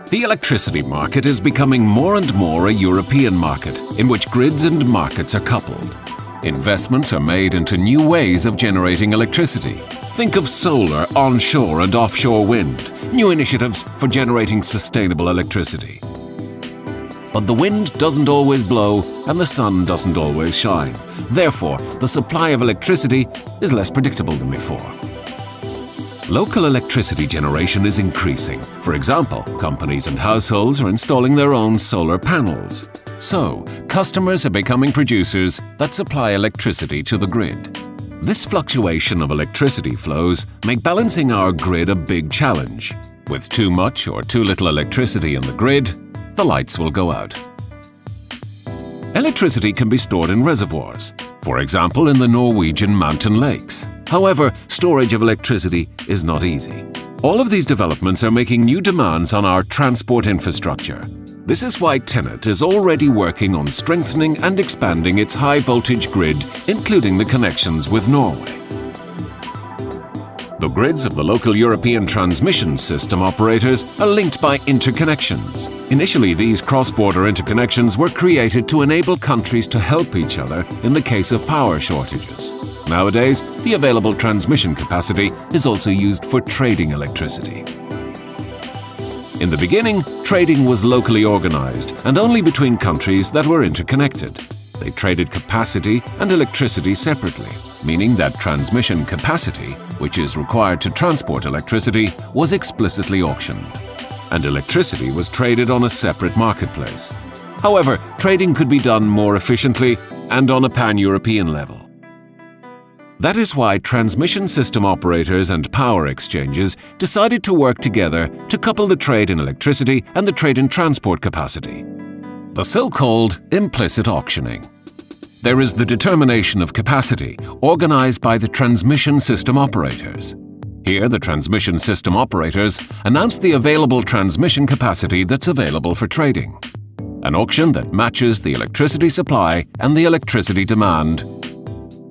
The electricity market is becoming more and more a European market, in which grids and markets are coupled. Investments are made into new ways of generating electricity. Think of solar, onshore and offshore wind, new initiatives for generating sustainable electricity. But the wind doesn't always blow and the sun doesn't always shine. Therefore, the supply of electricity is less predictable than before. Local electricity generation is increasing. For example, companies and households are installing their own solar panels. So, customers are becoming producers that supply electricity to the grid. This fluctuation of electricity flows make balancing our grid a big challenge. With too much or too little electricity in the grid, the lights will go out. Electricity can be stored in reservoirs, for example in the Norwegian mountain lakes. However, storage of electricity is not easy. All of these developments are making new demands on our transport infrastructure. This is why TenneT is already working on strengthening and expanding its high-voltage grid, including the connections with Norway. The grids of the local European transmission system operators are linked by interconnections. Initially, these cross-border interconnections were created to enable countries to help each other in the case of power shortages. Nowadays, the available transmission capacity is also used for trading electricity. In the beginning, trading was locally organized and only between countries that were interconnected. They traded capacity and electricity separately, meaning that transmission capacity, which is required to transport electricity, was explicitly auctioned, and electricity was traded on a separate marketplace. However, trading could be done more efficiently and on a pan-European level. That is why transmission system operators and power exchanges decided to work together to couple the trade in electricity and the trade in transport capacity. The so-called implicit auctioning. There is the determination of capacity, organized by the transmission system operators. Here, the transmission system operators announce the available transmission capacity that's available for trading. An auction that matches the electricity supply and the electricity demand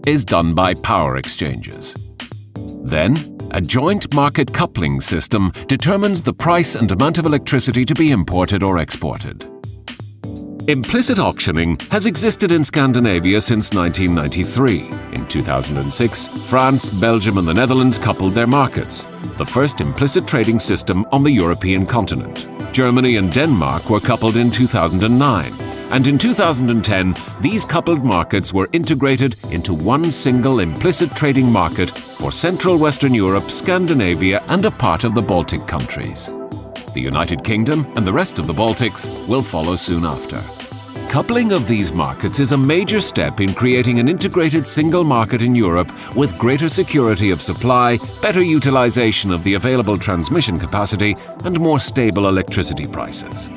is done by power exchanges. Then, a joint market coupling system determines the price and amount of electricity to be imported or exported. Implicit auctioning has existed in Scandinavia since 1993. In 2006, France, Belgium and the Netherlands coupled their markets, the first implicit trading system on the European continent. Germany and Denmark were coupled in 2009. And in 2010, these coupled markets were integrated into one single implicit trading market for Central Western Europe, Scandinavia and a part of the Baltic countries. The United Kingdom and the rest of the Baltics will follow soon after. Coupling of these markets is a major step in creating an integrated single market in Europe with greater security of supply, better utilization of the available transmission capacity and more stable electricity prices.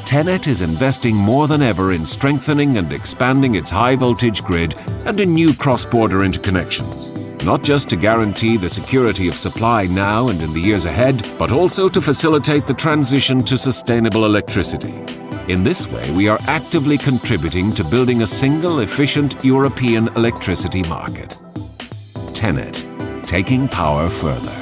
TenneT is investing more than ever in strengthening and expanding its high-voltage grid and in new cross-border interconnections, not just to guarantee the security of supply now and in the years ahead, but also to facilitate the transition to sustainable electricity. In this way, we are actively contributing to building a single, efficient European electricity market. TenneT, taking power further.